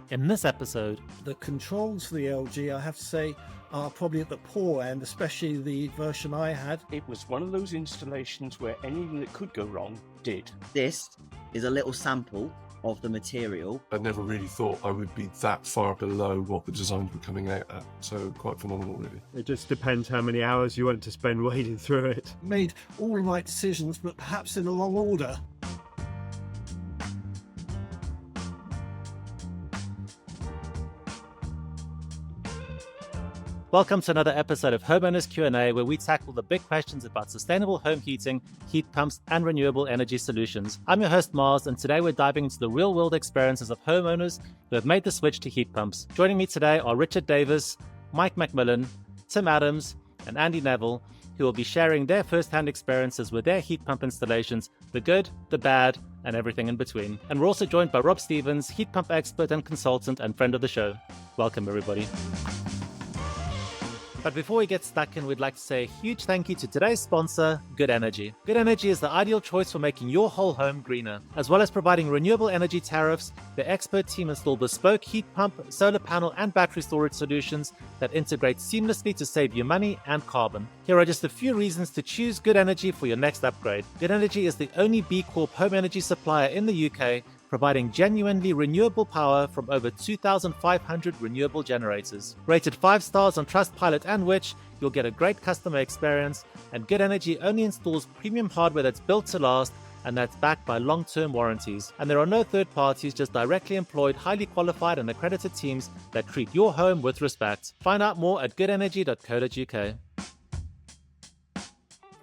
In this episode, the controls for the LG, I have to say, are probably at the poor end, especially the version I had. It was one of those installations where anything that could go wrong did. This is a little sample of the material. I never really thought I would be that far below what the designs were coming out at, so quite phenomenal really. It just depends how many hours you want to spend wading through it. Made all the right decisions, but perhaps in the wrong order. welcome to another episode of Homeowners Q&A, where we tackle the big questions about sustainable home heating, heat pumps, and renewable energy solutions. I'm your host, Mars, and today we're diving into the real-world experiences of homeowners who have made the switch to heat pumps. Joining me today are Richard Davis, Mike McMillan, Tim Adams, and Andy Nevill, who will be sharing their first-hand experiences with their heat pump installations, the good, the bad, and everything in between. And we're also joined by Rob Stevens, heat pump expert and consultant and friend of the show. Welcome, everybody. But before we get stuck in, we'd like to say a huge thank you to today's sponsor, Good Energy. Good Energy is the ideal choice for making your whole home greener. As well as providing renewable energy tariffs, their expert team install bespoke heat pump, solar panel, and battery storage solutions that integrate seamlessly to save you money and carbon. Here are just a few reasons to choose Good Energy for your next upgrade. Good Energy is the only B Corp home energy supplier in the UK, providing genuinely renewable power from over 2,500 renewable generators. Rated 5 stars on Trustpilot and Which, you'll get a great customer experience, and Good Energy only installs premium hardware that's built to last and that's backed by long-term warranties. And there are no third parties, just directly employed, highly qualified and accredited teams that treat your home with respect. Find out more at goodenergy.co.uk.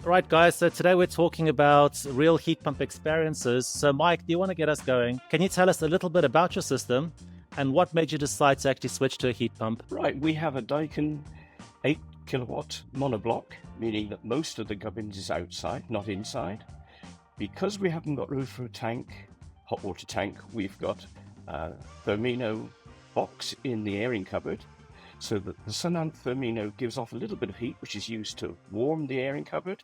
Right, guys, so today we're talking about real heat pump experiences. So, Mike, do you want to get us going? Can you tell us a little bit about your system and what made you decide to actually switch to a heat pump? Right, we have a Daikin 8 kilowatt monoblock, meaning that most of the gubbins is outside, not inside. Because we haven't got room for a tank, hot water tank, we've got a Thermino box in the airing cupboard, so that the Sunamp Thermino gives off a little bit of heat, which is used to warm the airing cupboard,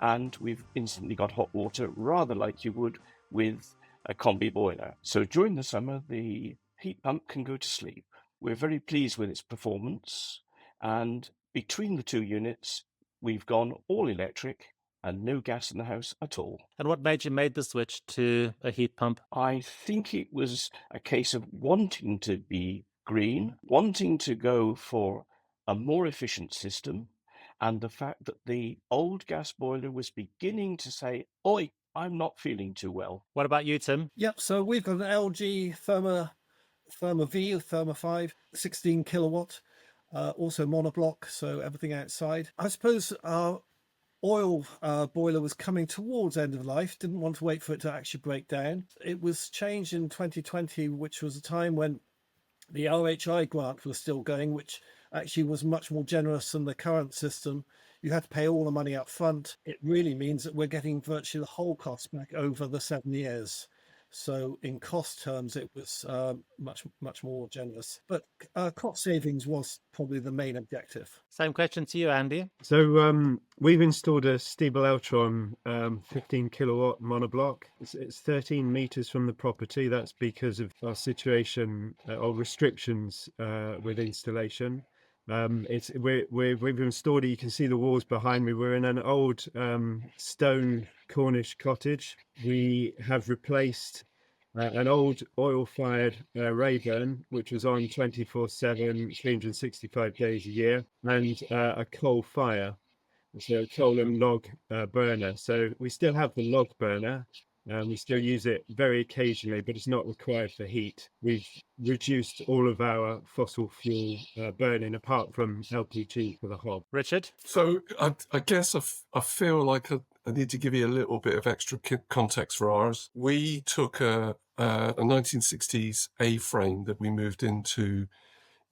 and we've instantly got hot water, rather like you would with a combi boiler. So during the summer, the heat pump can go to sleep. We're very pleased with its performance, and between the two units, we've gone all electric and no gas in the house at all. And what made you make the switch to a heat pump? I think it was a case of wanting to be green, wanting to go for a more efficient system, and the fact that the old gas boiler was beginning to say, "Oi, I'm not feeling too well." What about you, Tim? Yep, so we've got an LG Therma V, Therma 5, 16 kilowatt, also monoblock, so everything outside. I suppose our oil boiler was coming towards end of life, didn't want to wait for it to actually break down. It was changed in 2020, which was a time when the RHI grant was still going, which actually was much more generous than the current system. You had to pay all the money up front. It really means that we're getting virtually the whole cost back over the 7 years. So in cost terms, it was much more generous. But cost savings was probably the main objective. Same question to you, Andy. So we've installed a Stiebel Eltron 15 kilowatt monoblock. It's 13 meters from the property. That's because of our situation or restrictions with installation. We've installed it. You can see the walls behind me. We're in an old stone Cornish cottage. We have replaced an old oil-fired Rayburn, which was on 24/7, 365 days a year, and a coal fire, so a coal and log burner. So we still have the log burner. We still use it very occasionally, but it's not required for heat. We've reduced all of our fossil fuel burning, apart from LPG for the hob. Richard? So I guess I feel like I need to give you a little bit of extra context for ours. We took a 1960s A-frame that we moved into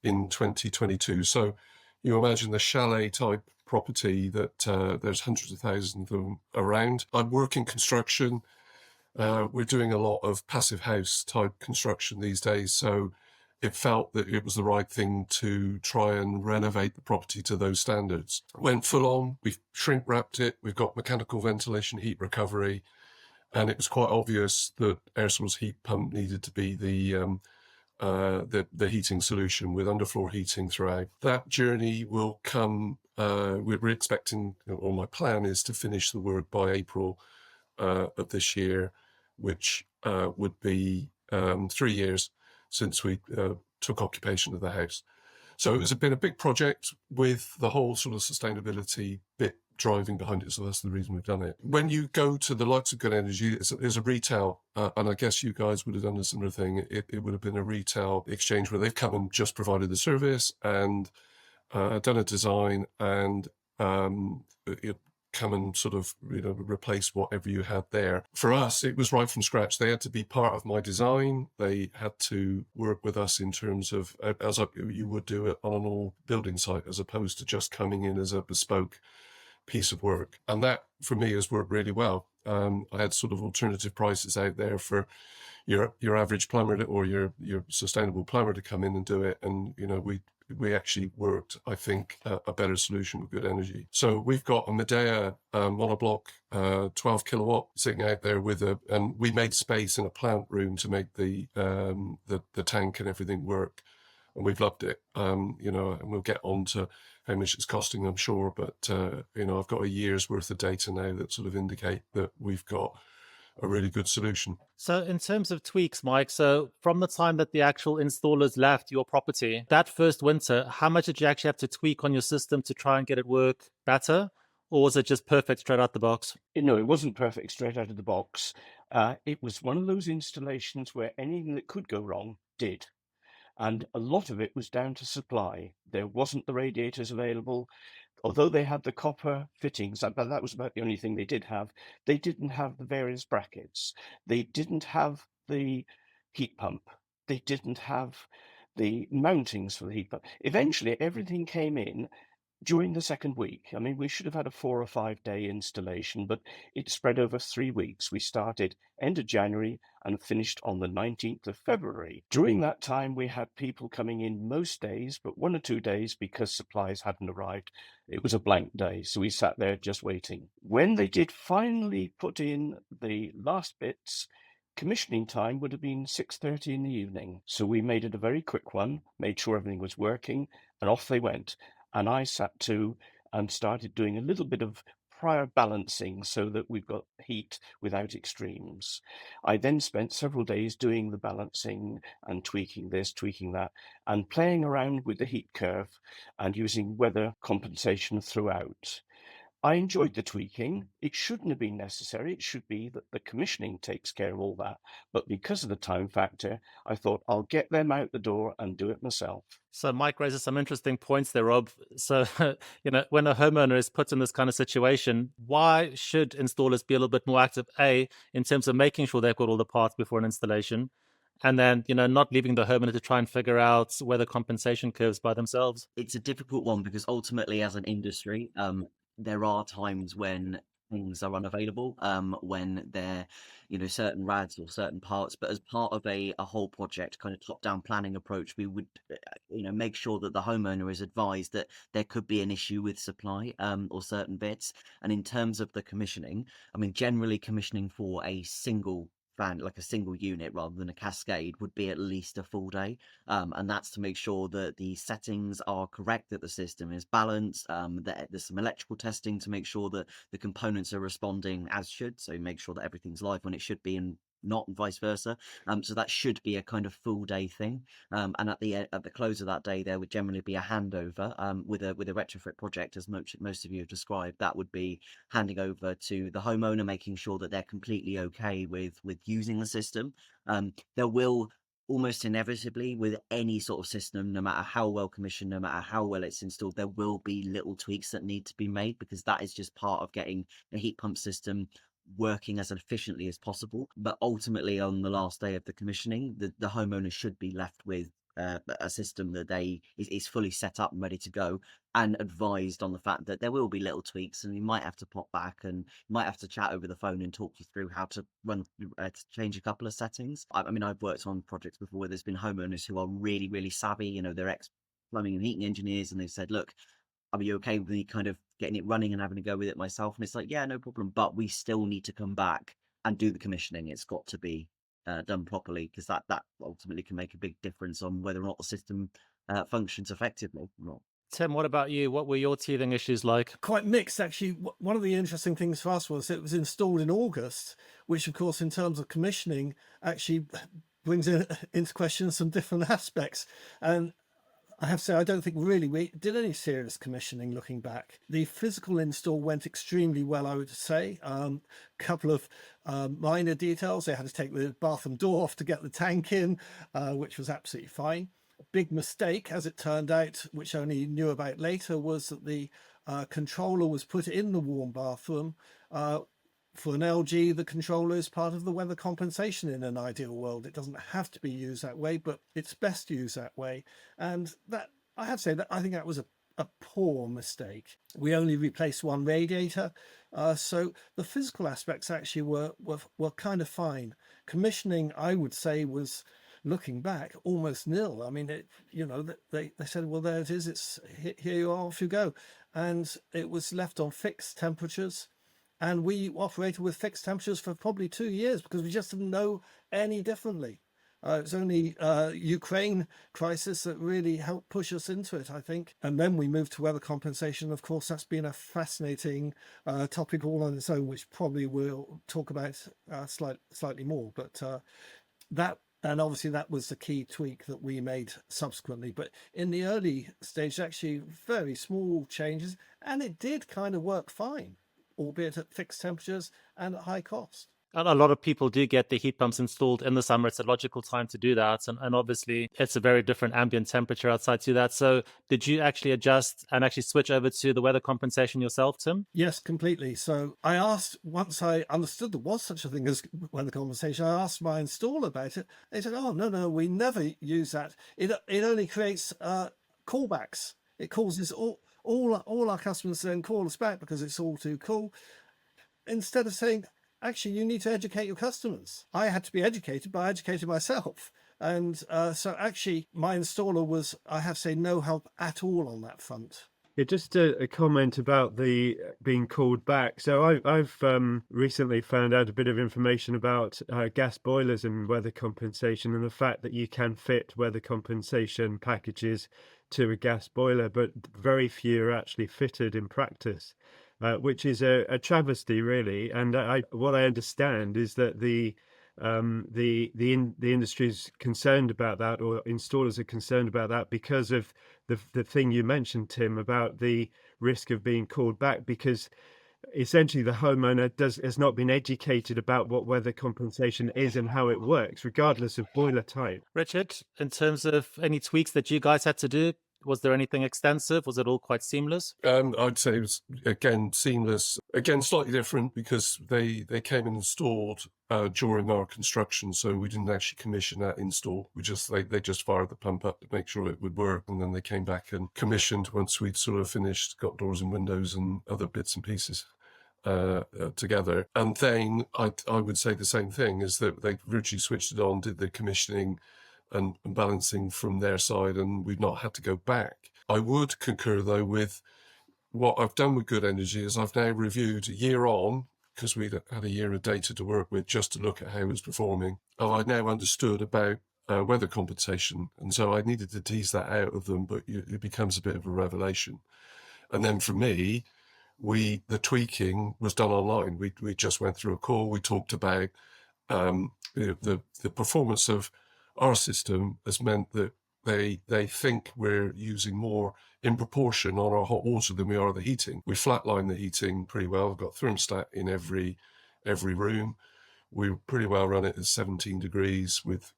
in 2022. So you imagine the chalet type property that there's hundreds of thousands of them around. I work in construction. We're doing a lot of passive house type construction these days, so it felt that it was the right thing to try and renovate the property to those standards. Went full on, we've shrink wrapped it, we've got mechanical ventilation, heat recovery, and it was quite obvious that air source heat pump needed to be the the heating solution with underfloor heating throughout. That journey will come. We're expecting, or my plan is to finish the work by April of this year, which would be 3 years since we took occupation of the house. So it's been a big project with the whole sort of sustainability bit driving behind it. So that's the reason we've done it. When you go to the likes of Good Energy, there's a retail, and I guess you guys would have done a similar thing. It would have been a retail exchange where they've come and just provided the service and done a design and come and sort of replace whatever you had there. For us, it was right from scratch. They had to be part of my design. They had to work with us in terms of you would do it on an all building site, as opposed to just coming in as a bespoke piece of work. And that for me has worked really well. I had sort of alternative prices out there for your average plumber or your sustainable plumber to come in and do it, and we actually worked, I think, a better solution with Good Energy. So we've got a Medea monoblock, 12 kilowatt, sitting out there and we made space in a plant room to make the tank and everything work, and we've loved it. And we'll get on to how much it's costing, I'm sure, but I've got a year's worth of data now that sort of indicate that we've got a really good solution. So in terms of tweaks, Mike, so from the time that the actual installers left your property, that first winter, how much did you actually have to tweak on your system to try and get it work better? Or was it just perfect straight out the box? No, it wasn't perfect straight out of the box. It was one of those installations where anything that could go wrong did. And a lot of it was down to supply. There wasn't the radiators available. Although they had the copper fittings, but that was about the only thing they did have. They didn't have the various brackets. They didn't have the heat pump. They didn't have the mountings for the heat pump. Eventually, everything came in during the second week. I mean, we should have had a 4 or 5 day installation, but it spread over 3 weeks. We started end of January and finished on the 19th of February. During that time, we had people coming in most days, but 1 or 2 days, because supplies hadn't arrived, it was a blank day. So we sat there just waiting. When they did finally put in the last bits, commissioning time would have been 6:30 in the evening. So we made it a very quick one, made sure everything was working, and off they went. And I sat to and started doing a little bit of prior balancing so that we've got heat without extremes. I then spent several days doing the balancing and tweaking this, tweaking that, and playing around with the heat curve and using weather compensation throughout. I enjoyed the tweaking. It shouldn't have been necessary. It should be that the commissioning takes care of all that. But because of the time factor, I thought I'll get them out the door and do it myself. So Mike raises some interesting points there, Rob. So, when a homeowner is put in this kind of situation, why should installers be a little bit more active, A, in terms of making sure they've got all the parts before an installation, and then, not leaving the homeowner to try and figure out weather compensation curves by themselves? It's a difficult one because ultimately, as an industry, there are times when things are unavailable, when there, certain rads or certain parts. But as part of a whole project, kind of top-down planning approach, we would, make sure that the homeowner is advised that there could be an issue with supply, or certain bits. And in terms of the commissioning, I mean, generally commissioning for a single fan, like a single unit rather than a cascade, would be at least a full day, and that's to make sure that the settings are correct, that the system is balanced, that there's some electrical testing to make sure that the components are responding as should, so make sure that everything's live when it should be and not, and vice versa. So that should be a kind of full day thing, and at the close of that day there would generally be a handover, with a retrofit project, as most of you have described. That would be handing over to the homeowner, making sure that they're completely okay with using the system. There will almost inevitably, with any sort of system, no matter how well commissioned, no matter how well it's installed, there will be little tweaks that need to be made, because that is just part of getting a heat pump system working as efficiently as possible. But ultimately, on the last day of the commissioning, the homeowner should be left with a system that is fully set up and ready to go, and advised on the fact that there will be little tweaks, and you might have to pop back and might have to chat over the phone and talk you through how to to change a couple of settings. I mean, I've worked on projects before where there's been homeowners who are really, really savvy. They're ex plumbing and heating engineers, and they've said, look, are you okay with me kind of getting it running and having to go with it myself? And it's like, yeah, no problem, but we still need to come back and do the commissioning. It's got to be done properly, because that ultimately can make a big difference on whether or not the system functions effectively or not. Tim, what about you? What were your teething issues like? Quite mixed, actually. One of the interesting things for us was it was installed in August, which, of course, in terms of commissioning, actually brings into question some different aspects. And I have to say, I don't think really we did any serious commissioning looking back. The physical install went extremely well, I would say. Couple of minor details. They had to take the bathroom door off to get the tank in, which was absolutely fine. Big mistake, as it turned out, which I only knew about later, was that the controller was put in the warm bathroom. For an LG, the controller is part of the weather compensation in an ideal world. It doesn't have to be used that way, but it's best used that way. And that, I have to say, that I think that was a poor mistake. We only replaced one radiator, so the physical aspects actually were kind of fine. Commissioning, I would say, was, looking back, almost nil. I mean, they said, well, there it is. It's here you are, off you go. And it was left on fixed temperatures. And we operated with fixed temperatures for probably 2 years because we just didn't know any differently. It was only Ukraine crisis that really helped push us into it, I think. And then we moved to weather compensation. Of course, that's been a fascinating topic all on its own, which probably we'll talk about slightly more. But and obviously that was the key tweak that we made subsequently. But in the early stage, actually very small changes, and it did kind of work fine, albeit at fixed temperatures and at high cost. And a lot of people do get the heat pumps installed in the summer. It's a logical time to do that. And obviously, it's a very different ambient temperature outside to that. So did you actually adjust and actually switch over to the weather compensation yourself, Tim? Yes, completely. So I asked, once I understood there was such a thing as weather compensation, I asked my installer about it. They said, oh, no, we never use that. It only creates callbacks. It causes all our customers then call us back because it's all too cool. Instead of saying, actually, you need to educate your customers. I had to be educated, but I educated myself. And so actually, my installer was, I have to say, no help at all on that front. Yeah, just a comment about the being called back. So I've recently found out a bit of information about gas boilers and weather compensation, and the fact that you can fit weather compensation packages to a gas boiler, but very few are actually fitted in practice. Which is a travesty, really. And what I understand is that the industry is concerned about that, or installers are concerned about that, because of the thing you mentioned, Tim, about the risk of being called back, because essentially the homeowner has not been educated about what weather compensation is and how it works, regardless of boiler type. Richard, in terms of any tweaks that you guys had to do, was there anything extensive? Was it all quite seamless? I'd say it was, again, seamless. Again, slightly different because they came and installed during our construction, so we didn't actually commission that install. They just fired the pump up to make sure it would work, and then they came back and commissioned once we'd sort of finished, got doors and windows and other bits and pieces together. And then I would say the same thing, is that they virtually switched it on, did the commissioning and balancing from their side, and we've not had to go back. I would concur, though, with what I've done with Good Energy is I've now reviewed a year on, because we'd had a year of data to work with just to look at how it was performing. And I now understood about weather compensation, and so I needed to tease that out of them, but it becomes a bit of a revelation. And then for me, the tweaking was done online. We just went through a call. We talked about the performance of our system has meant that they think we're using more in proportion on our hot water than we are the heating. We flatline the heating pretty well. We've got thermostat in every room. We pretty well run it at 17 degrees with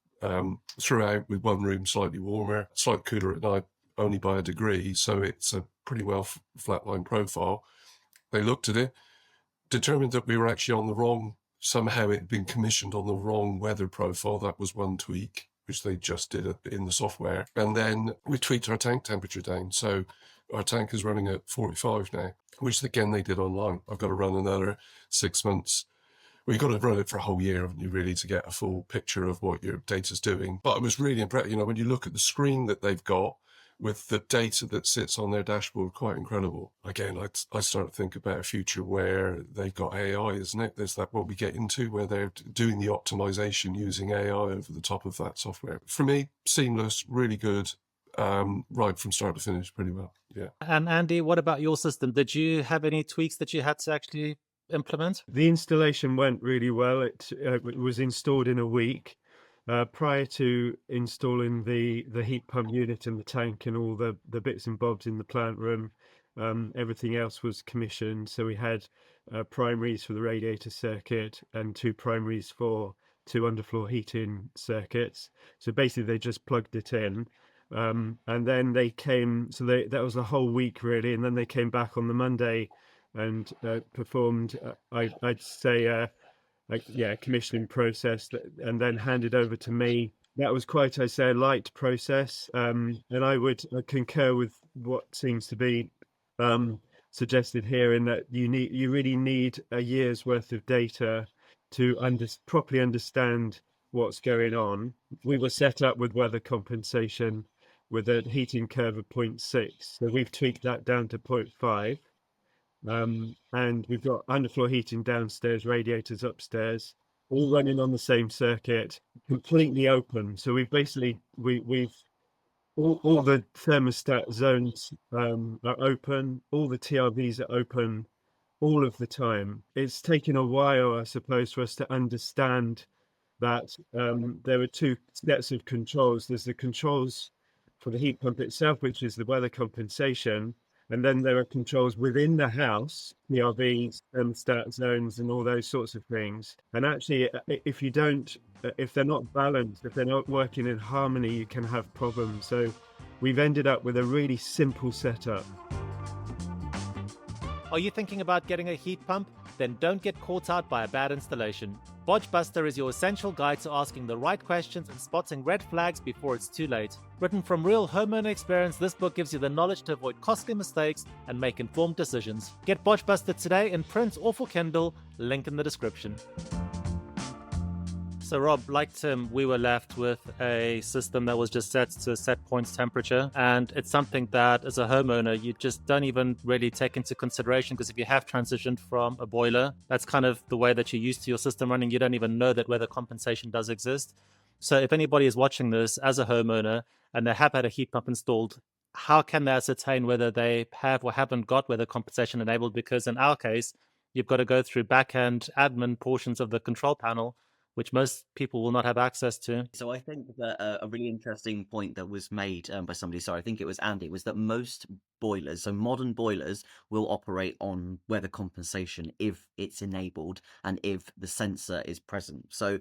throughout, with one room slightly warmer, slightly cooler at night, only by a degree. So it's a pretty well flatline profile. They looked at it, determined that we were actually on the wrong. Somehow it had been commissioned on the wrong weather profile. That was one tweak, which they just did in the software. And then we tweaked our tank temperature down. So our tank is running at 45 now, which again they did online. I've got to run another 6 months. Well, you've got to run it for a whole year, haven't you, really, to get a full picture of what your data's doing. But I was really impressed. When you look at the screen that they've got with the data that sits on their dashboard, quite incredible. Again, I start to think about a future where they've got AI, isn't it? There's that what we get into where they're doing the optimization using AI over the top of that software. For me, seamless, really good, right from start to finish, pretty well. Yeah. And Andy, what about your system? Did you have any tweaks that you had to actually implement? The installation went really well. It was installed in a week. Prior to installing the heat pump unit and the tank and all the bits and bobs in the plant room, everything else was commissioned. So we had primaries for the radiator circuit and 2 primaries for 2 underfloor heating circuits. So basically they just plugged it in. And then they came, so that was the whole week really. And then they came back on the Monday and performed, I'd say, commissioning process, and then handed over to me. That was quite, I say, a light process, and I would concur with what seems to be suggested here, in that you really need a year's worth of data to properly understand what's going on. We were set up with weather compensation with a heating curve of 0.6, so we've tweaked that down to 0.5. And we've got underfloor heating downstairs, radiators upstairs, all running on the same circuit, completely open. So we've basically we've all the thermostat zones are open, all the TRVs are open all of the time. It's taken a while, I suppose, for us to understand that there are 2 sets of controls. There's the controls for the heat pump itself, which is the weather compensation. And then there are controls within the house, PRVs, thermostat zones, and all those sorts of things. And actually, if they're not balanced, if they're not working in harmony, you can have problems. So we've ended up with a really simple setup. Are you thinking about getting a heat pump? Then don't get caught out by a bad installation. Bodge Buster is your essential guide to asking the right questions and spotting red flags before it's too late. Written from real homeowner experience, this book gives you the knowledge to avoid costly mistakes and make informed decisions. Get Bodge Buster today in print or for Kindle, link in the description. So Rob, like Tim, we were left with a system that was just set to a set point temperature, and it's something that as a homeowner you just don't even really take into consideration, because if you have transitioned from a boiler, that's kind of the way that you're used to your system running. You don't even know that weather compensation does exist. So if anybody is watching this as a homeowner and they have had a heat pump installed, how can they ascertain whether they have or haven't got weather compensation enabled? Because in our case, you've got to go through back-end admin portions of the control panel, which most people will not have access to. So I think that a really interesting point that was made by somebody, sorry, I think it was Andy, was that most boilers, so modern boilers, will operate on weather compensation if it's enabled and if the sensor is present. So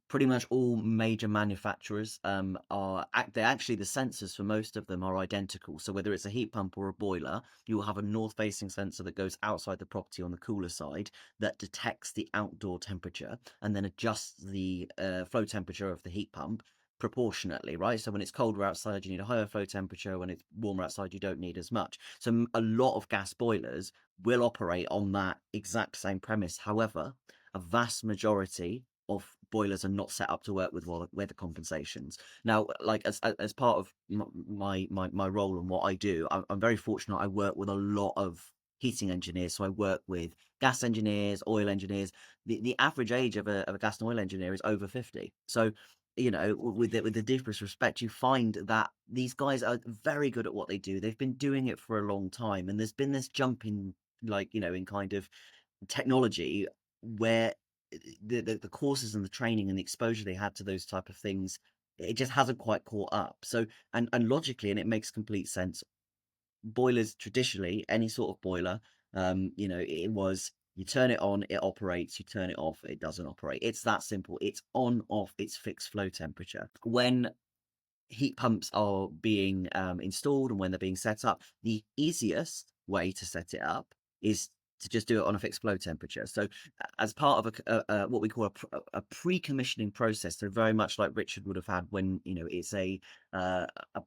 pretty much all major manufacturers they're actually, the sensors for most of them are identical. So whether it's a heat pump or a boiler, you will have a north facing sensor that goes outside the property on the cooler side that detects the outdoor temperature and then adjusts the flow temperature of the heat pump proportionately, right? So when it's colder outside, you need a higher flow temperature. When it's warmer outside, you don't need as much. So a lot of gas boilers will operate on that exact same premise. However, a vast majority of boilers are not set up to work with weather compensations. Now, like as part of my role and what I do, I'm very fortunate. I work with a lot of heating engineers. So I work with gas engineers, oil engineers. The average age of a gas and oil engineer is over 50. So, you know, with the deepest respect, you find that these guys are very good at what they do. They've been doing it for a long time, and there's been this jump in, like, you know, in kind of technology where the courses and the training and the exposure they had to those type of things, it just hasn't quite caught up. So and logically, and it makes complete sense, boilers traditionally, any sort of boiler, you know, it was, you turn it on, it operates, you turn it off, it doesn't operate. It's that simple. It's on, off, it's fixed flow temperature. When heat pumps are being installed and when they're being set up, the easiest way to set it up is to just do it on a fixed flow temperature. So as part of a what we call a pre-commissioning process, so very much like Richard would have had when, you know, it's a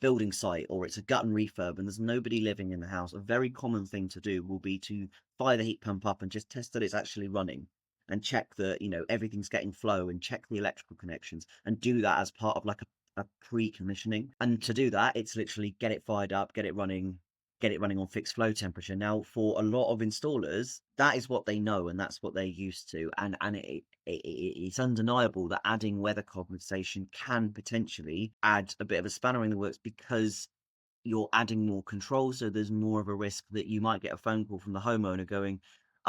building site or it's a gut and refurb and there's nobody living in the house, a very common thing to do will be to fire the heat pump up and just test that it's actually running and check that, you know, everything's getting flow and check the electrical connections, and do that as part of like a pre-commissioning. And to do that, it's literally get it fired up, get it running on fixed flow temperature. Now, for a lot of installers, that is what they know and that's what they're used to. And it's undeniable that adding weather compensation can potentially add a bit of a spanner in the works, because you're adding more control. So there's more of a risk that you might get a phone call from the homeowner going,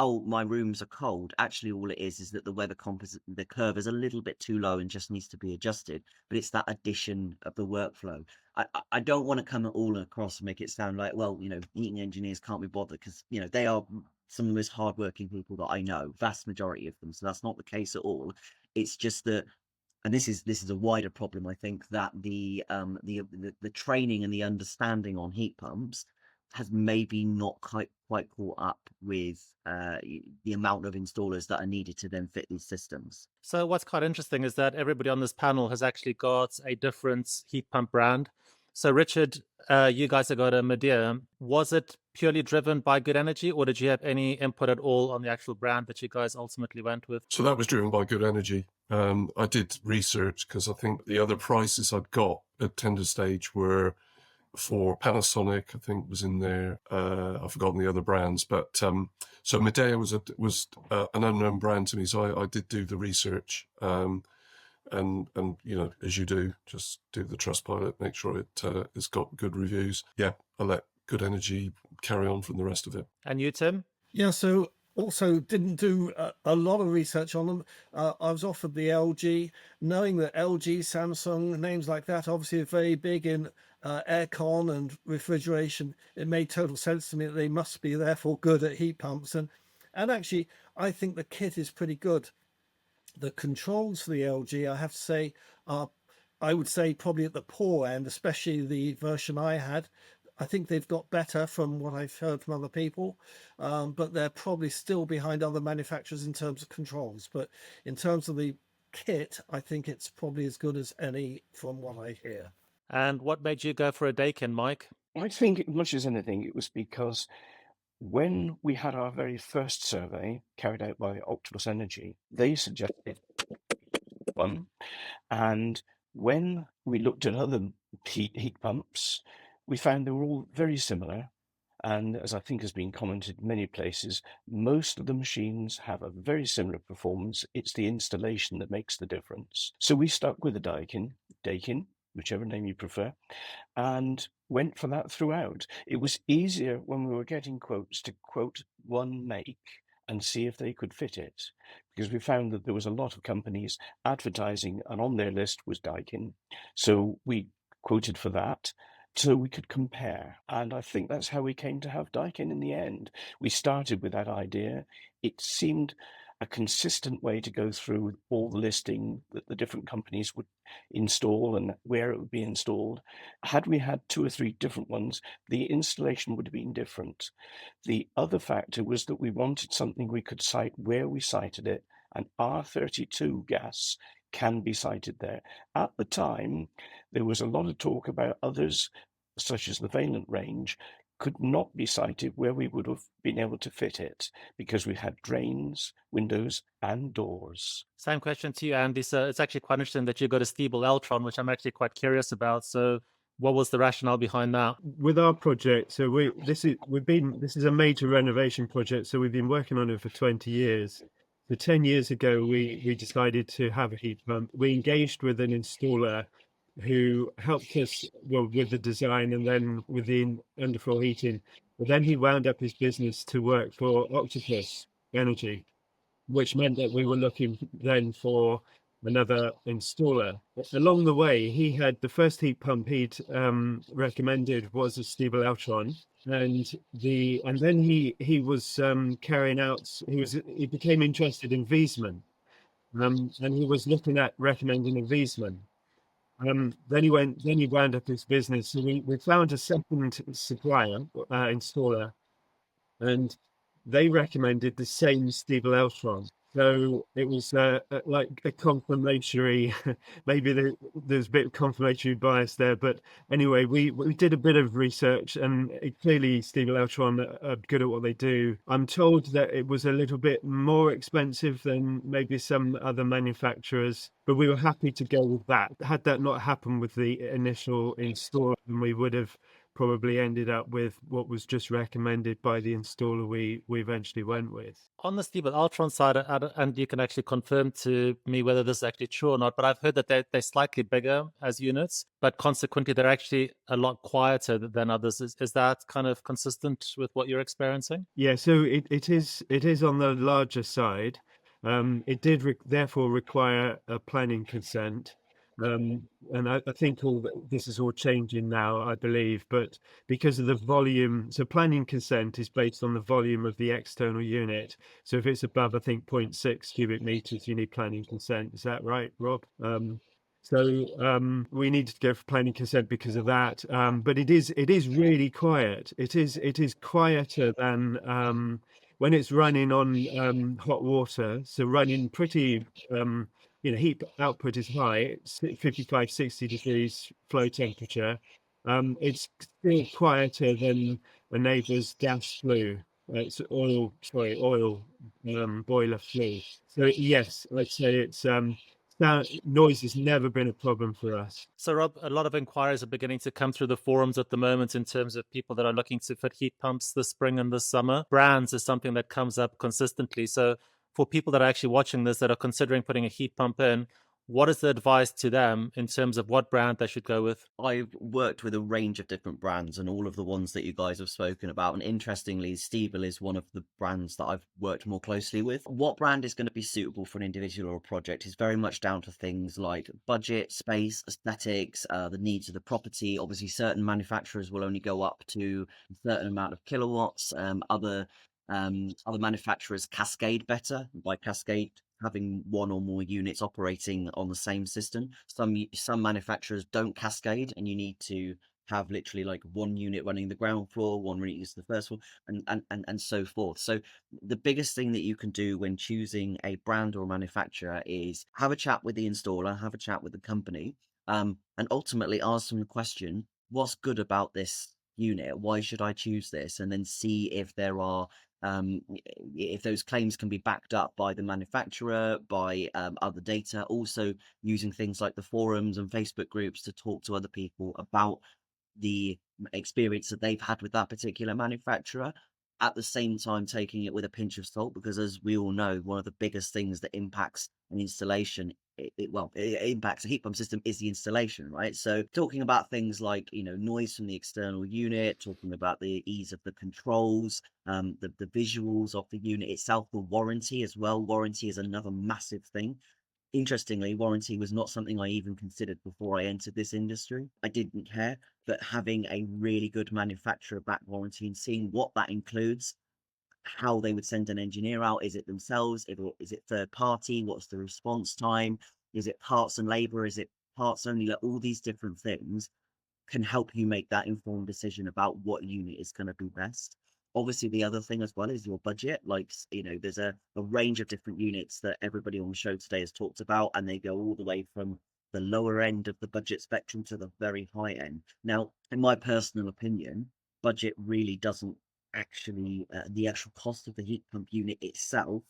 oh, my rooms are cold. Actually, all it is that the curve is a little bit too low and just needs to be adjusted. But it's that addition of the workflow. I don't want to come all across and make it sound like, well, heating engineers can't be bothered, because, they are some of the most hardworking people that I know, vast majority of them. So that's not the case at all. It's just that, and this is a wider problem, I think, that the training and the understanding on heat pumps has maybe not quite caught up with the amount of installers that are needed to then fit these systems. So what's quite interesting is that everybody on this panel has actually got a different heat pump brand. So Richard, you guys have got a Medea. Was it purely driven by Good Energy, or did you have any input at all on the actual brand that you guys ultimately went with? So that was driven by Good Energy. I did research because I think the other prices I'd got at tender stage were for Panasonic, I think was in there. I've forgotten the other brands, but so Medea was an unknown brand to me. So I did do the research, and as you do, just do the Trustpilot, make sure it's got good reviews. Yeah, I'll let Good Energy carry on from the rest of it. And you, Tim? Yeah, so also didn't do a lot of research on them. I was offered the LG, knowing that LG, Samsung, names like that obviously are very big in aircon and refrigeration. It made total sense to me that they must be therefore good at heat pumps. And actually, I think the kit is pretty good. The controls for the LG, I have to say, are, I would say, probably at the poor end, especially the version I had. I think they've got better from what I've heard from other people, but they're probably still behind other manufacturers in terms of controls. But in terms of the kit, I think it's probably as good as any from what I hear. And what made you go for a Daikin, Mike? I think, much as anything, it was because when we had our very first survey carried out by Optimised Energy, they suggested one. And when we looked at other heat pumps, we found they were all very similar. And as I think has been commented in many places, most of the machines have a very similar performance. It's the installation that makes the difference. So we stuck with the Daikin, whichever name you prefer, and went for that throughout. It was easier when we were getting quotes to quote one make and see if they could fit it, because we found that there was a lot of companies advertising, and on their list was Daikin. So we quoted for that so we could compare. And I think that's how we came to have Daikin in the end. We started with that idea. It seemed a consistent way to go through all the listing that the different companies would install and where it would be installed. Had we had 2 or 3 different ones, the installation would have been different. The other factor was that we wanted something we could cite where we cited it, and R32 gas can be cited there. At the time, there was a lot of talk about others, such as the Valent range, could not be cited where we would have been able to fit it, because we had drains, windows, and doors. Same question to you, Andy. So it's actually quite interesting that you got a Stiebel Eltron, which I'm actually quite curious about. So what was the rationale behind that? With our project, so this is a major renovation project. So we've been working on it for 20 years. So 10 years ago, we decided to have a heat pump. We engaged with an installer who helped us with the design and then with the underfloor heating. But then he wound up his business to work for Optimised Energy, which meant that we were looking then for another installer. Along the way, he had the first heat pump he'd recommended was a Stiebel Eltron, and then he was carrying out. He became interested in Wiesmann, and he was looking at recommending a Wiesmann. Then he wound up his business. So we found a second supplier, installer, and they recommended the same Stiebel Eltron. So it was like a confirmatory, maybe there's a bit of confirmatory bias there, but anyway, we did a bit of research, and clearly Steve Eltron are good at what they do. I'm told that it was a little bit more expensive than maybe some other manufacturers, but we were happy to go with that. Had that not happened with the initial installer, then we would have probably ended up with what was just recommended by the installer we eventually went with. On the Steve Ultron side, and you can actually confirm to me whether this is actually true or not, but I've heard that they're slightly bigger as units, but consequently they're actually a lot quieter than others. Is that kind of consistent with what you're experiencing? Yeah, so it is on the larger side. It did therefore require a planning consent. And I think this is all changing now, I believe, but because of the volume, so planning consent is based on the volume of the external unit. So if it's above, I think, 0.6 cubic meters, you need planning consent. Is that right, Rob? So we needed to go for planning consent because of that. But it is really quiet. It is quieter than when it's running on hot water. So running pretty heat output is high. It's 55, 60 degrees flow temperature. It's still quieter than a neighbour's gas flue. It's oil boiler flue. So yes, I'd say it's noise has never been a problem for us. So, Rob, a lot of inquiries are beginning to come through the forums at the moment in terms of people that are looking to fit heat pumps this spring and this summer. Brands is something that comes up consistently. So, for people that are actually watching this that are considering putting a heat pump in, what is the advice to them in terms of what brand they should go with? I've worked with a range of different brands and all of the ones that you guys have spoken about. And interestingly, Stiebel is one of the brands that I've worked more closely with. What brand is going to be suitable for an individual or a project is very much down to things like budget, space, aesthetics, the needs of the property. Obviously, certain manufacturers will only go up to a certain amount of kilowatts. Other manufacturers cascade better. By cascade, having one or more units operating on the same system. Some manufacturers don't cascade, and you need to have literally like one unit running the ground floor, one unit is the first floor, and so forth. So the biggest thing that you can do when choosing a brand or manufacturer is have a chat with the installer, have a chat with the company, and ultimately ask them the question: what's good about this unit? Why should I choose this? And then see if there are if those claims can be backed up by the manufacturer, by other data, also using things like the forums and Facebook groups to talk to other people about the experience that they've had with that particular manufacturer. At the same time, taking it with a pinch of salt, because as we all know, one of the biggest things that impacts an installation, it impacts a heat pump system, is the installation, right? So talking about things like, noise from the external unit, talking about the ease of the controls, the visuals of the unit itself, the warranty as well. Warranty is another massive thing. Interestingly, warranty was not something I even considered before I entered this industry. I didn't care, but having a really good manufacturer back warranty and seeing what that includes, how they would send an engineer out, is it themselves, is it third party, what's the response time, is it parts and labor, is it parts only, like all these different things can help you make that informed decision about what unit is going to be best. Obviously, the other thing as well is your budget. Like, there's a range of different units that everybody on the show today has talked about, and they go all the way from the lower end of the budget spectrum to the very high end. Now, in my personal opinion, budget really doesn't actually, the actual cost of the heat pump unit itself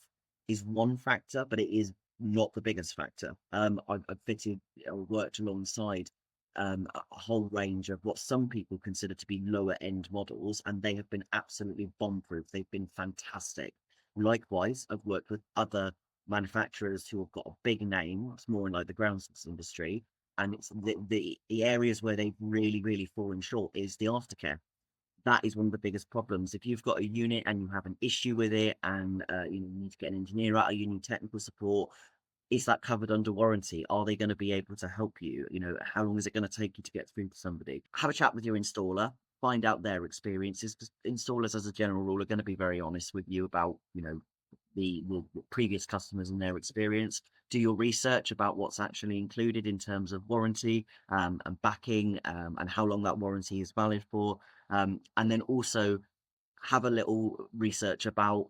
is one factor, but it is not the biggest factor. I've fitted or worked alongside a whole range of what some people consider to be lower end models, and they have been absolutely bomb proof. They've been fantastic. Likewise, I've worked with other manufacturers who have got a big name. It's more in like the ground source industry, and it's the areas where they've really fallen short is the aftercare. That is one of the biggest problems. If you've got a unit and you have an issue with it, and you need to get an engineer out, or you need technical support, is that covered under warranty? Are they going to be able to help you? How long is it going to take you to get through to somebody? Have a chat with your installer, find out their experiences, because installers, as a general rule, are going to be very honest with you about, the previous customers and their experience. Do your research about what's actually included in terms of warranty, and backing, and how long that warranty is valid for. And then also have a little research about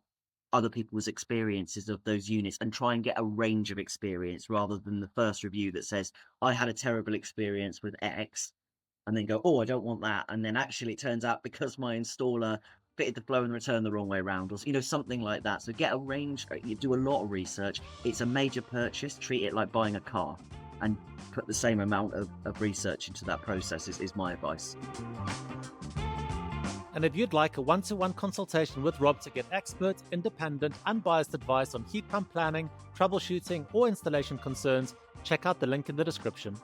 other people's experiences of those units and try and get a range of experience rather than the first review that says, I had a terrible experience with X, and then go, oh, I don't want that. And then actually it turns out because my installer fitted the flow and return the wrong way around, or something like that. So get a range, you do a lot of research. It's a major purchase, treat it like buying a car, and put the same amount of research into that process is my advice. And if you'd like a one-to-one consultation with Rob to get expert, independent, unbiased advice on heat pump planning, troubleshooting, or installation concerns, check out the link in the description.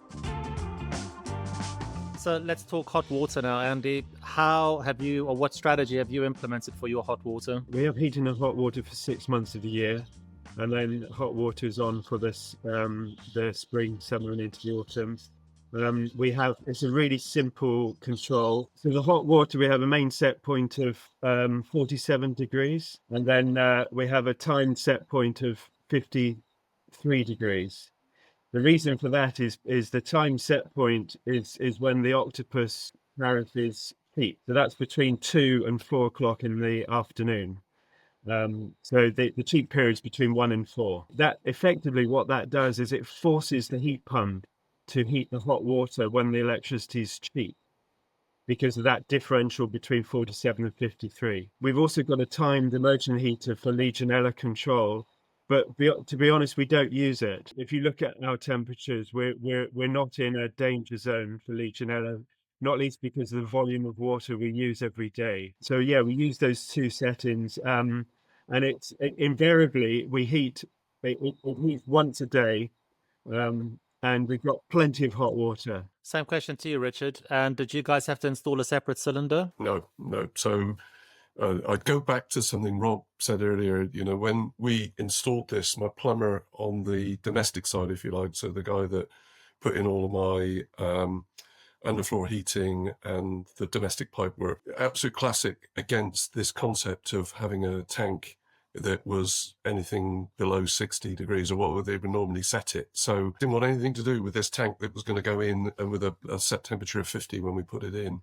So let's talk hot water now, Andy. How have you, or what strategy have you implemented for your hot water? We have heating and hot water for 6 months of the year, and then hot water is on for this the spring, summer, and into the autumn. It's a really simple control. So the hot water, we have a main set point of 47 degrees, and then we have a timed set point of 53 degrees. The reason for that is the time set point is when the octopus tariff is peak. So that's between 2 and 4 o'clock in the afternoon. So the cheap period is between 1 and 4. That effectively what that does is it forces the heat pump to heat the hot water when the electricity is cheap, because of that differential between 47 and 53. We've also got a timed immersion heater for Legionella control, but to be honest, we don't use it. If you look at our temperatures, we're not in a danger zone for Legionella, not least because of the volume of water we use every day. So yeah, we use those two settings, and it invariably we heat. It heats once a day, and we've got plenty of hot water. Same question to you, Richard. And did you guys have to install a separate cylinder? No. So I'd go back to something Rob said earlier. When we installed this, my plumber on the domestic side, if you like, so the guy that put in all of my underfloor heating and the domestic pipe work, absolute classic against this concept of having a tank that was anything below 60 degrees, or what would they would normally set it. So didn't want anything to do with this tank that was going to go in and with a set temperature of 50 when we put it in.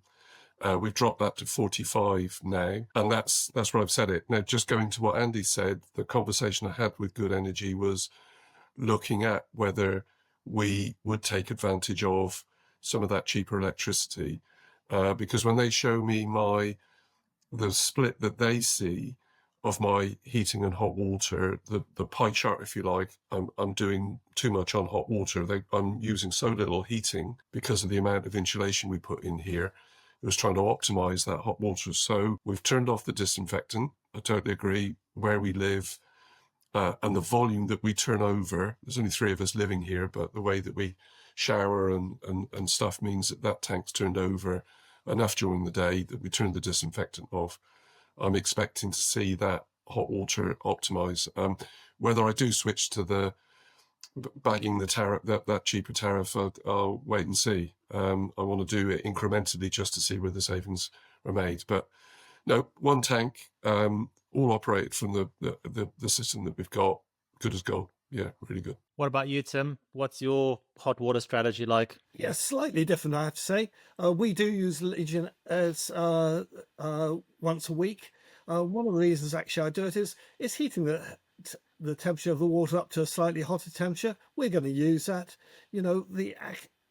We've dropped that to 45 now, and that's where I've set it. Now, just going to what Andy said, the conversation I had with Good Energy was looking at whether we would take advantage of some of that cheaper electricity, because when they show me the split that they see of my heating and hot water, the pie chart, if you like, I'm doing too much on hot water. I'm using so little heating because of the amount of insulation we put in here. It was trying to optimize that hot water. So we've turned off the disinfectant. I totally agree. Where we live and the volume that we turn over, there's only 3 of us living here, but the way that we shower and stuff means that tank's turned over enough during the day that we turn the disinfectant off. I'm expecting to see that hot water optimize. Whether I do switch to the bagging the tariff, that cheaper tariff, I'll wait and see. I want to do it incrementally just to see where the savings are made. But no, one tank, all operated from the system that we've got. Good as gold. Yeah, really good. What about you, Tim? What's your hot water strategy like? Yeah, slightly different, I have to say. We do use Legion as once a week. One of the reasons actually I do it is it's heating the temperature of the water up to a slightly hotter temperature. We're going to use that. The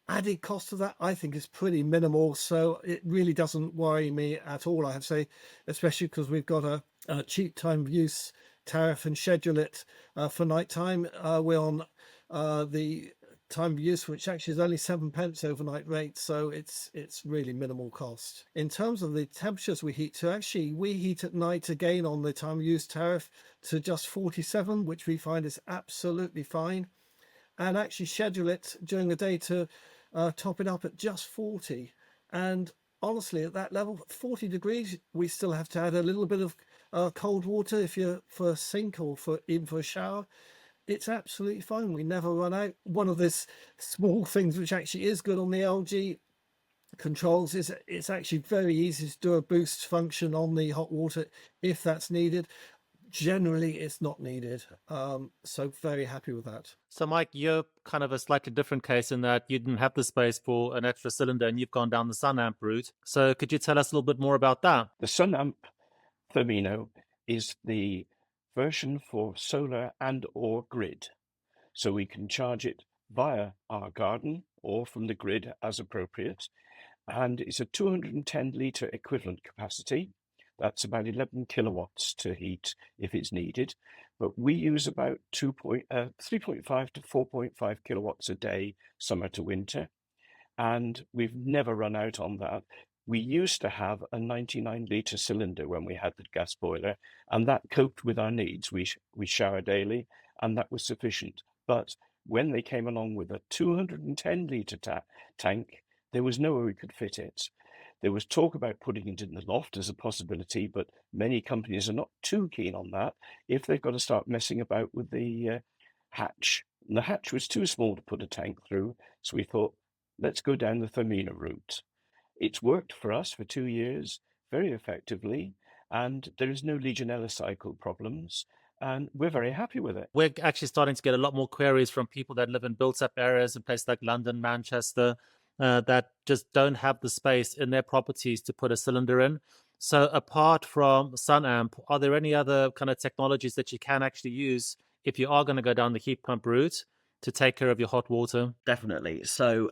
added cost of that, I think, is pretty minimal. So it really doesn't worry me at all, I have to say, especially because we've got a cheap time of use tariff and schedule it for nighttime. We're on the time of use, which actually is only 7 pence overnight rate, so it's really minimal cost. In terms of the temperatures we heat to, actually we heat at night again on the time of use tariff to just 47, which we find is absolutely fine, and actually schedule it during the day to top it up at just 40. And honestly, at that level, 40 degrees, we still have to add a little bit of cold water if you're for a sink or even for a shower. It's absolutely fine. We never run out. One of the small things which actually is good on the LG controls is it's actually very easy to do a boost function on the hot water if that's needed. Generally, it's not needed. So very happy with that. So, Mike, you're kind of a slightly different case in that you didn't have the space for an extra cylinder and you've gone down the Sunamp route. So could you tell us a little bit more about that? The Sunamp Firmino is the version for solar and or grid. So we can charge it via our garden or from the grid as appropriate. And it's a 210 litre equivalent capacity. That's about 11 kilowatts to heat if it's needed. But we use about 3.5 to 4.5 kilowatts a day, summer to winter. And we've never run out on that. We used to have a 99 litre cylinder when we had the gas boiler, and that coped with our needs. We shower daily, and that was sufficient. But when they came along with a 210 litre tank, there was nowhere we could fit it. There was talk about putting it in the loft as a possibility, but many companies are not too keen on that if they've got to start messing about with the hatch. And the hatch was too small to put a tank through, so we thought, let's go down the Thermina route. It's worked for us for 2 years very effectively, and there is no Legionella cycle problems, and we're very happy with it. We're actually starting to get a lot more queries from people that live in built-up areas in places like London, Manchester, that just don't have the space in their properties to put a cylinder in. So apart from Sunamp, are there any other kind of technologies that you can actually use if you are going to go down the heat pump route to take care of your hot water? Definitely. So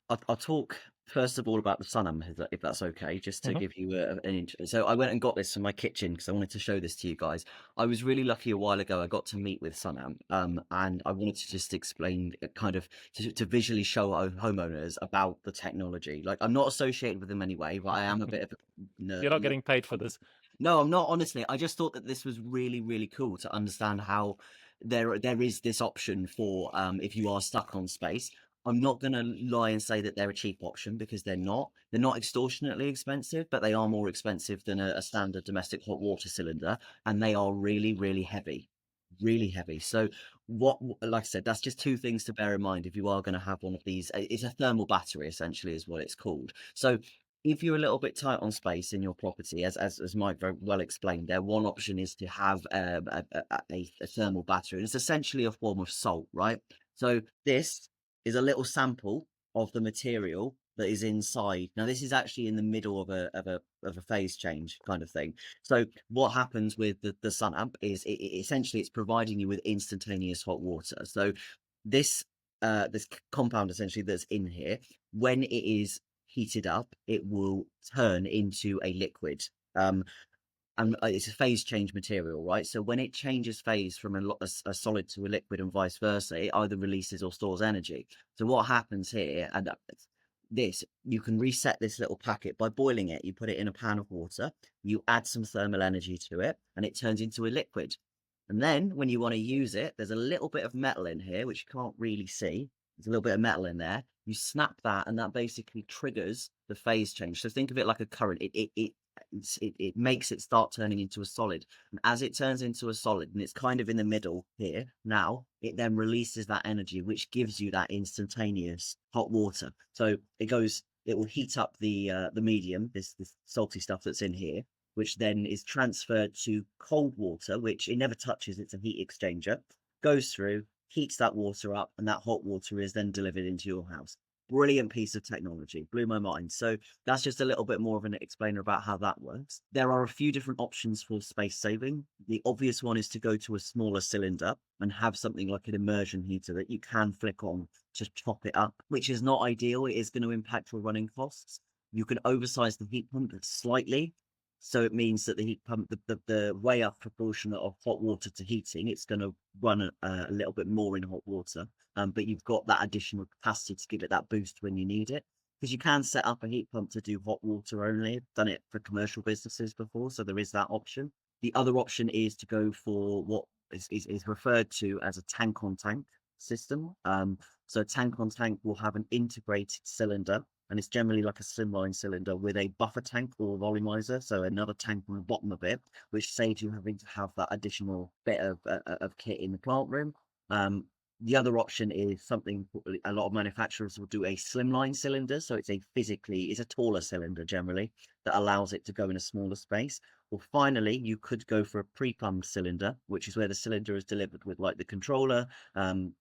I'll talk first of all about the Sunamp, if that's okay, just to give you an intro. So I went and got this from my kitchen because I wanted to show this to you guys. I was really lucky a while ago. I got to meet with Sunamp, and I wanted to just explain kind of to visually show our homeowners about the technology. Like, I'm not associated with them anyway, but I am a bit of a nerd. You're not getting paid for this. No, I'm not, honestly. I just thought that this was really, really cool to understand how there is this option for if you are stuck on space. I'm not going to lie and say that they're a cheap option, because they're not. They're not extortionately expensive, but they are more expensive than a standard domestic hot water cylinder, and they are really, really heavy. Really heavy. So like I said, that's just two things to bear in mind if you are going to have one of these. It's a thermal battery, essentially, is what it's called. So if you're a little bit tight on space in your property, as Mike very well explained there, one option is to have a thermal battery. It's essentially a form of salt, right? So this is a little sample of the material that is inside. Now, this is actually in the middle of a phase change kind of thing. So what happens with the Sunamp is essentially it's providing you with instantaneous hot water. So this compound essentially that's in here, when it is heated up, it will turn into a liquid. And it's a phase change material, right? So when it changes phase from a solid to a liquid and vice versa, it either releases or stores energy. So what happens here, and this, you can reset this little packet by boiling it. You put it in a pan of water, you add some thermal energy to it, and it turns into a liquid. And then when you want to use it, there's a little bit of metal in here, which you can't really see. There's a little bit of metal in there. You snap that, and that basically triggers the phase change. So think of it like a current. It makes it start turning into a solid, and as it turns into a solid, and it's kind of in the middle here now, it then releases that energy, which gives you that instantaneous hot water. So it will heat up the medium, this salty stuff that's in here, which then is transferred to cold water, which it never touches. It's a heat exchanger, goes through, heats that water up, and that hot water is then delivered into your house. Brilliant piece of technology, blew my mind. So that's just a little bit more of an explainer about how that works. There are a few different options for space saving. The obvious one is to go to a smaller cylinder and have something like an immersion heater that you can flick on to top it up, which is not ideal. It is going to impact your running costs. You can oversize the heat pump slightly. So it means that the heat pump, the way up proportion of hot water to heating, it's going to run a little bit more in hot water. But you've got that additional capacity to give it that boost when you need it. Because you can set up a heat pump to do hot water only. I've done it for commercial businesses before, so there is that option. The other option is to go for what is referred to as a tank-on-tank system. So tank-on-tank will have an integrated cylinder, and it's generally like a slimline cylinder with a buffer tank or volumizer, so another tank on the bottom of it, which saves you having to have that additional bit of kit in the plant room. The other option is something a lot of manufacturers will do, a slimline cylinder. So it's a taller cylinder generally that allows it to go in a smaller space. Or finally, you could go for a pre-plumbed cylinder, which is where the cylinder is delivered with like the controller,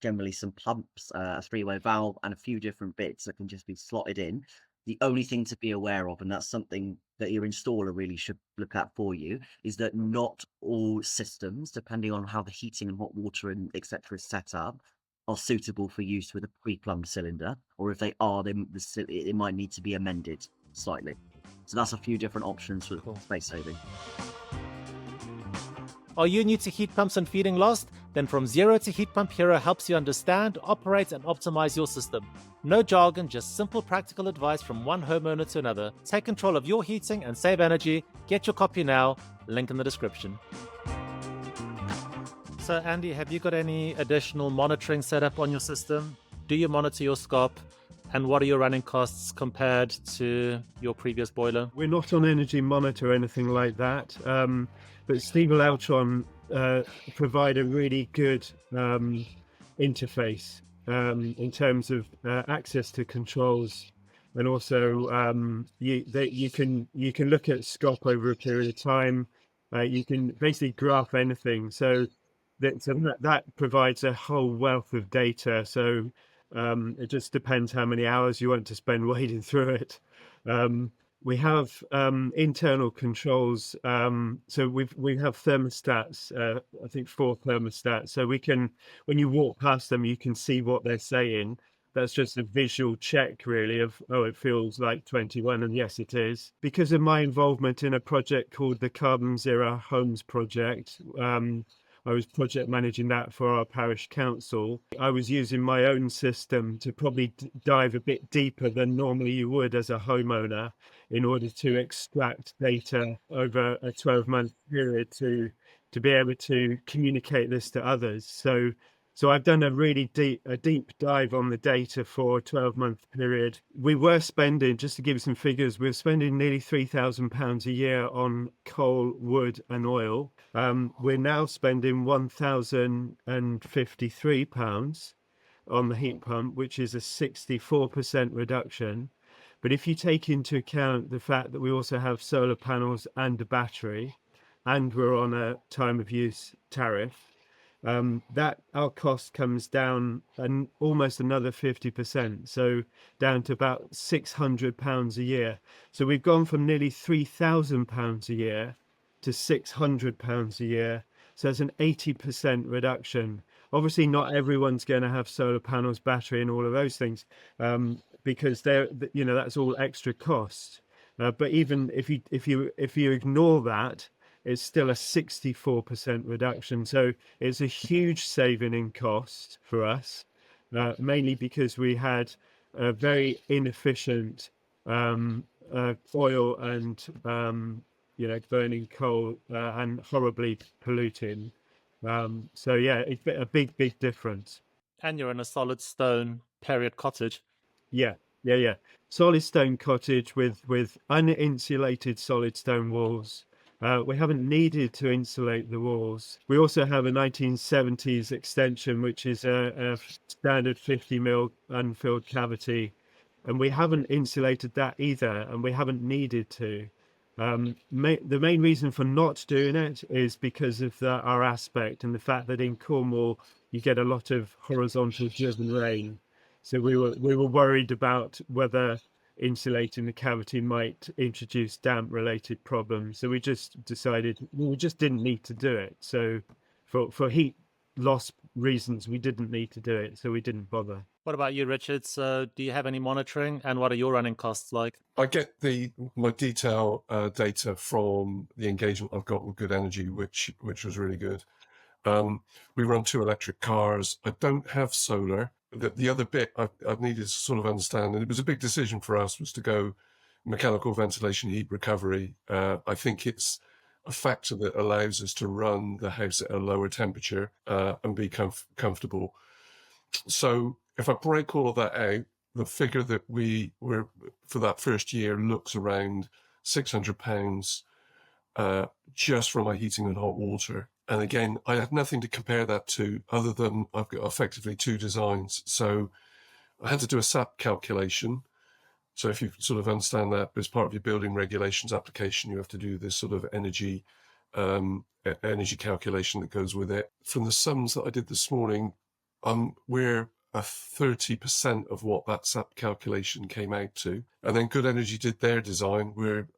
generally some pumps, a three-way valve, and a few different bits that can just be slotted in. The only thing to be aware of, and that's something that your installer really should look at for you, is that not all systems, depending on how the heating and hot water and etc. is set up, are suitable for use with a pre-plumbed cylinder, or if they are, then it might need to be amended slightly. So that's a few different options for space saving. Are you new to heat pumps and feeding lost? Then From Zero to Heat Pump Hero helps you understand, operate, and optimize your system. No jargon, just simple practical advice from one homeowner to another. Take control of your heating and save energy. Get your copy now. Link in the description. So Andy, have you got any additional monitoring set up on your system? Do you monitor your SCOP? And what are your running costs compared to your previous boiler? We're not on Energy Monitor or anything like that, but Stiebel Eltron provide a really good interface in terms of access to controls, and also you can look at SCOP over a period of time. You can basically graph anything, so that provides a whole wealth of data. So it just depends how many hours you want to spend wading through it. We have internal controls. So we have thermostats, I think 4 thermostats. So we can, when you walk past them, you can see what they're saying. That's just a visual check, really, of, oh, it feels like 21, and yes, it is. Because of my involvement in a project called the Carbon Zero Homes Project, I was project managing that for our parish council. I was using my own system to probably dive a bit deeper than normally you would as a homeowner in order to extract data over a 12-month period to be able to communicate this to others. So I've done a really deep dive on the data for a 12-month period. We were spending, just to give you some figures, we were spending nearly £3,000 a year on coal, wood and oil. We're now spending £1,053 on the heat pump, which is a 64% reduction. But if you take into account the fact that we also have solar panels and a battery, and we're on a time of use tariff, that our cost comes down and almost another 50%, so down to about £600 a year. So we've gone from nearly £3,000 a year to £600 a year. So that's an 80% reduction. Obviously, not everyone's going to have solar panels, battery, and all of those things, because that's all extra cost. But even if you ignore that, it's still a 64% reduction. So it's a huge saving in cost for us, mainly because we had a very inefficient oil and burning coal and horribly polluting. So yeah, it's a big difference. And you're in a solid stone period cottage. Yeah. Solid stone cottage with uninsulated solid stone walls. We haven't needed to insulate the walls. We also have a 1970s extension, which is a standard 50mm unfilled cavity, and we haven't insulated that either, and we haven't needed to. The main reason for not doing it is because of our aspect and the fact that in Cornwall you get a lot of horizontal driven rain. So we were worried about whether insulating the cavity might introduce damp related problems, so we just decided we just didn't need to do it. So for heat loss reasons we didn't need to do it, so we didn't bother. What about you, Richard? So do you have any monitoring, and what are your running costs like? I get my detail data from the engagement I've got with Good Energy, which was really good. We run 2 electric cars. I don't have solar. The other bit I've needed to sort of understand, and it was a big decision for us, was to go mechanical ventilation heat recovery. I think it's a factor that allows us to run the house at a lower temperature and be comfortable. So if I break all of that out, the figure that we were for that first year looks around £600 just for my heating and hot water. And again, I had nothing to compare that to other than I've got effectively 2 designs. So I had to do a SAP calculation. So if you sort of understand that as part of your building regulations application, you have to do this sort of energy calculation that goes with it. From the sums that I did this morning, we're a 30% of what that SAP calculation came out to. And then Good Energy did their design. We're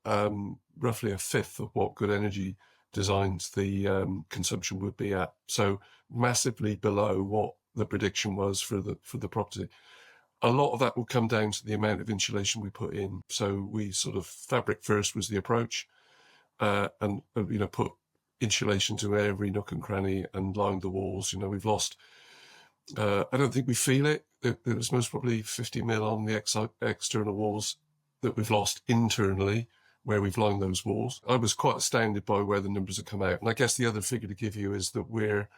roughly a fifth of what Good Energy designs the consumption would be at. So massively below what the prediction was for the property. A lot of that will come down to the amount of insulation we put in. So we sort of fabric first was the approach, and put insulation to every nook and cranny and lined the walls. We've lost. I don't think we feel it. There was most probably 50 mil on the external walls that we've lost internally, where we've lined those walls. I was quite astounded by where the numbers have come out. And I guess the other figure to give you is that we're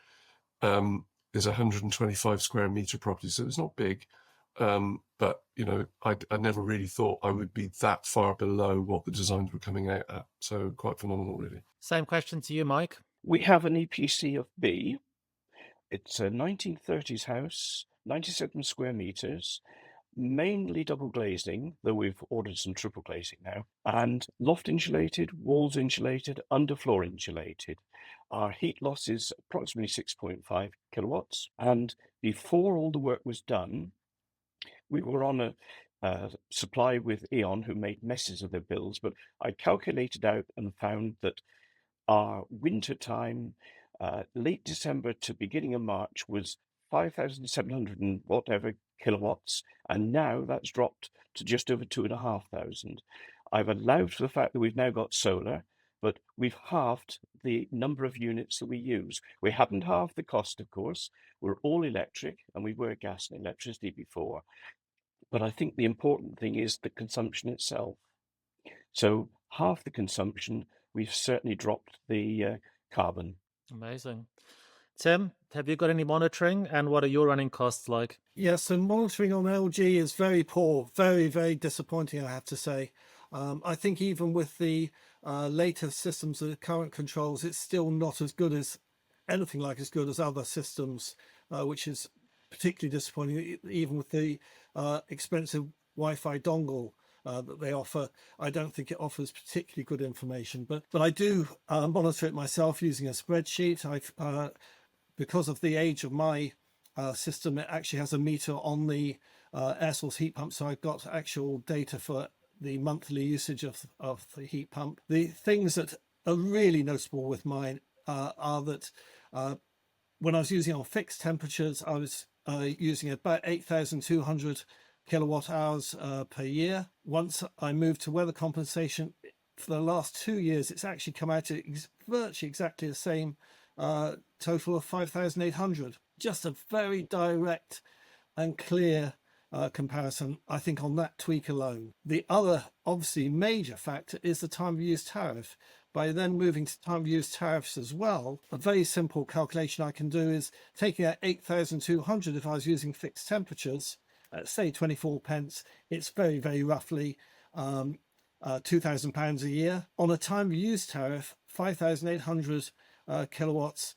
is a 125 square meter property, so it's not big. But I never really thought I would be that far below what the designs were coming out at. So quite phenomenal, really. Same question to you, Mike. We have an EPC of B. It's a 1930s house, 97 square meters, mainly double glazing, though we've ordered some triple glazing now, and loft insulated, walls insulated, underfloor insulated. Our heat loss is approximately 6.5 kilowatts, and before all the work was done, we were on a supply with E.ON, who made messes of their bills, but I calculated out and found that our winter time, late December to beginning of March, was 5,700 and whatever kilowatts, and now that's dropped to just over 2,500. I've allowed for the fact that we've now got solar, but we've halved the number of units that we use. We haven't halved the cost, of course. We're all electric, and we were gas and electricity before. But I think the important thing is the consumption itself. So half the consumption, we've certainly dropped the carbon. Amazing. Tim, have you got any monitoring, and what are your running costs like? Yes, so monitoring on LG is very poor, very, very disappointing, I have to say. I think even with the later systems, the current controls, it's still not as good as anything like as good as other systems, which is particularly disappointing. Even with the expensive Wi-Fi dongle that they offer, I don't think it offers particularly good information. But I do monitor it myself using a spreadsheet. Because of the age of my system, it actually has a meter on the air source heat pump, so I've got actual data for the monthly usage of the heat pump. The things that are really noticeable with mine are that when I was using on fixed temperatures, I was using about 8,200 kilowatt hours per year. Once I moved to weather compensation, for the last 2 years, it's actually come out to virtually exactly the same total of 5,800. Just a very direct and clear comparison, I think, on that tweak alone. The other obviously major factor is the time of use tariff. By then moving to time of use tariffs as well, a very simple calculation I can do is taking out 8,200 if I was using fixed temperatures, say 24 pence, it's very, very roughly £2,000 a year. On a time of use tariff, 5,800 kilowatts,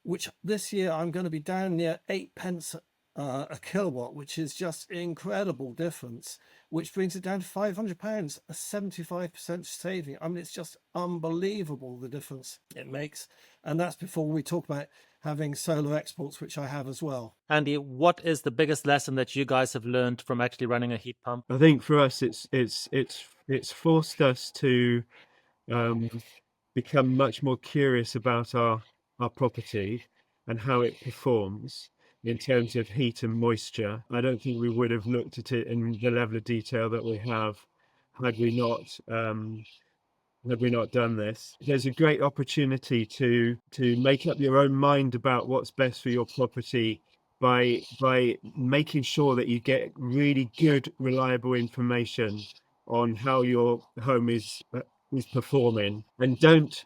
which this year I'm going to be down near 8 pence a kilowatt, which is just an incredible difference, which brings it down to £500, a 75% saving. I mean, it's just unbelievable the difference it makes. And that's before we talk about having solar exports, which I have as well. Andy, what is the biggest lesson that you guys have learned from actually running a heat pump? I think for us, it's forced us to become much more curious about our property and how it performs in terms of heat and moisture. I don't think we would have looked at it in the level of detail that we have had we not done this. There's a great opportunity to make up your own mind about what's best for your property by making sure that you get really good, reliable information on how your home is performing, and don't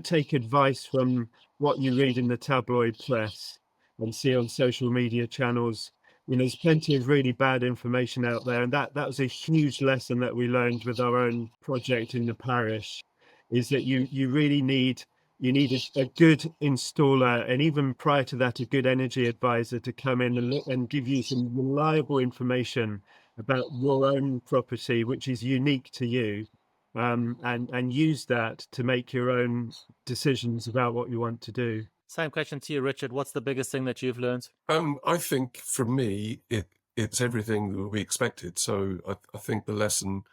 take advice from what you read in the tabloid press and see on social media channels. There's plenty of really bad information out there, and that was a huge lesson that we learned with our own project in the parish, is that you really need a good installer, and even prior to that, a good energy advisor to come in and give you some reliable information about your own property, which is unique to you, and use that to make your own decisions about what you want to do. Same question to you, Richard. What's the biggest thing that you've learned? I think for me, it's everything that we expected. So I think the lesson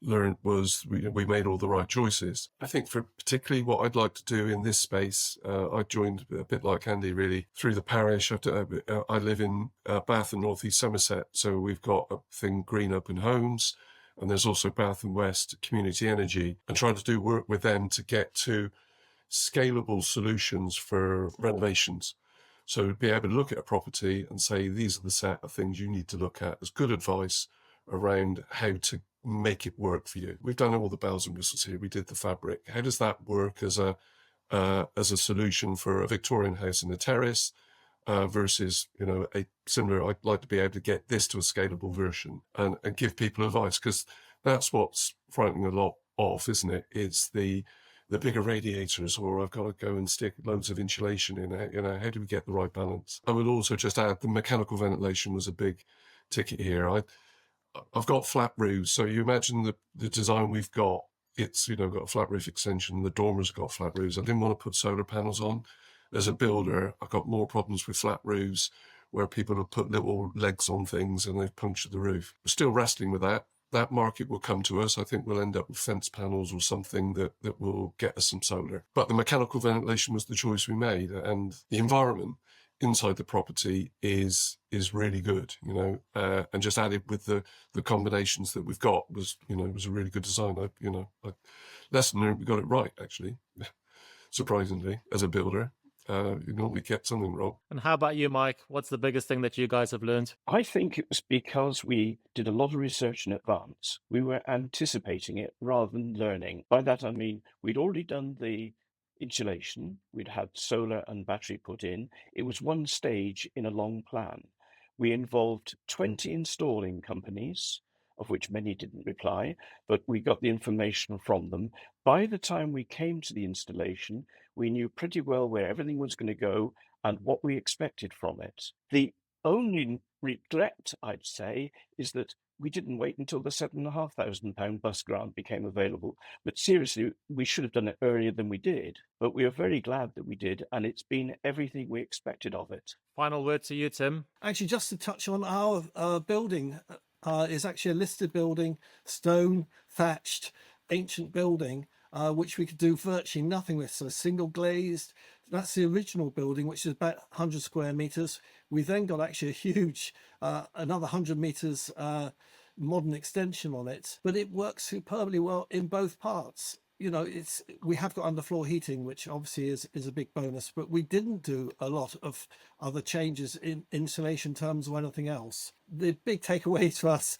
learned was we made all the right choices. I think for particularly what I'd like to do in this space, I joined a bit like Andy really through the parish. I live in Bath and North East Somerset, so we've got a thing Green Up in Homes, and there's also Bath and West Community Energy, and trying to do work with them to get to scalable solutions for renovations. So be able to look at a property and say, these are the set of things you need to look at as good advice around how to make it work for you. We've done all the bells and whistles here. We did the fabric. How does that work as a solution for a Victorian house in a terrace versus, a similar, I'd like to be able to get this to a scalable version and give people advice, because that's what's frightening a lot of, isn't it? It's the bigger radiators, or I've got to go and stick loads of insulation in it. How do we get the right balance? I would also just add the mechanical ventilation was a big ticket here. I've got flat roofs, so you imagine the design we've got. It's got a flat roof extension. The dormers have got flat roofs. I didn't want to put solar panels on. As a builder, I've got more problems with flat roofs where people have put little legs on things and they've punctured the roof. We're still wrestling with that. That market will come to us. I think we'll end up with fence panels or something that will get us some solar. But the mechanical ventilation was the choice we made, and the environment inside the property is really good, and just added with the combinations that we've got was a really good design. Lesson learned, we got it right, actually, surprisingly, as a builder. You normally get something wrong. And how about you, Mike? What's the biggest thing that you guys have learned? I think it was because we did a lot of research in advance. We were anticipating it rather than learning. By that I mean we'd already done the insulation, we'd had solar and battery put in. It was one stage in a long plan. We involved 20 installing companies, of which many didn't reply, but we got the information from them. By the time we came to the installation, we knew pretty well where everything was going to go and what we expected from it. The only regret, I'd say, is that we didn't wait until the £7,500 bus grant became available. But seriously, we should have done it earlier than we did. But we are very glad that we did, and it's been everything we expected of it. Final word to you, Tim. Actually, just to touch on our building, is actually a listed building, stone, thatched, ancient building, which we could do virtually nothing with. So single glazed, that's the original building, which is about 100 square meters. We then got actually a huge, another 100 meters modern extension on it, but it works superbly well in both parts. We have got underfloor heating, which obviously is a big bonus, but we didn't do a lot of other changes in insulation terms or anything else. The big takeaway to us,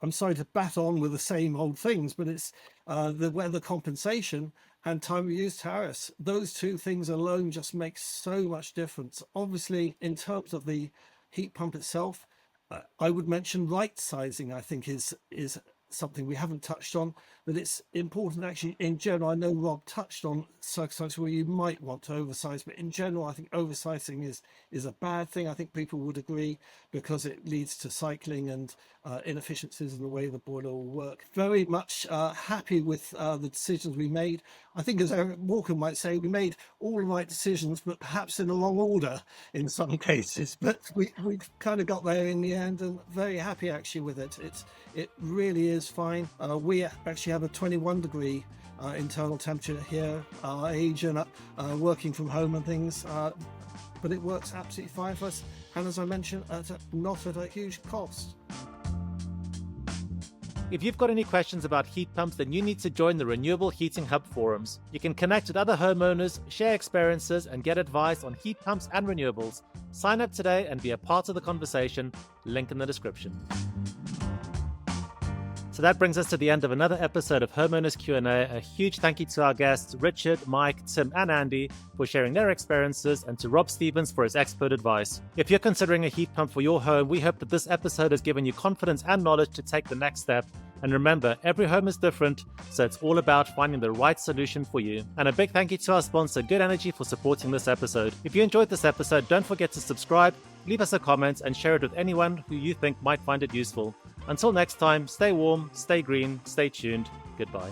I'm sorry to bat on with the same old things, but it's the weather compensation and time of use tariffs. Those two things alone just make so much difference. Obviously, in terms of the heat pump itself, I would mention right sizing, I think is something we haven't touched on, but it's important actually in general. I know Rob touched on circumstances where you might want to oversize, but in general I think oversizing is a bad thing. I think people would agree, because it leads to cycling and inefficiencies in the way the boiler will work. Very much happy with the decisions we made. I think, as Eric Walker might say, we made all the right decisions, but perhaps in the wrong order in some cases, but we kind of got there in the end, and very happy actually with it. It really is fine. We actually have a 21 degree internal temperature here, our age and working from home and things, but it works absolutely fine for us, and as I mentioned, not at a huge cost. If you've got any questions about heat pumps, then you need to join the Renewable Heating Hub forums. You can connect with other homeowners, share experiences, and get advice on heat pumps and renewables. Sign up today and be a part of the conversation. Link in the description. So that brings us to the end of another episode of Homeowners Q&A. A huge thank you to our guests, Richard, Mike, Tim, and Andy, for sharing their experiences, and to Rob Stevens for his expert advice. If you're considering a heat pump for your home, we hope that this episode has given you confidence and knowledge to take the next step. And remember, every home is different, so it's all about finding the right solution for you. And a big thank you to our sponsor, Good Energy, for supporting this episode. If you enjoyed this episode, don't forget to subscribe, leave us a comment, and share it with anyone who you think might find it useful. Until next time, stay warm, stay green, stay tuned. Goodbye.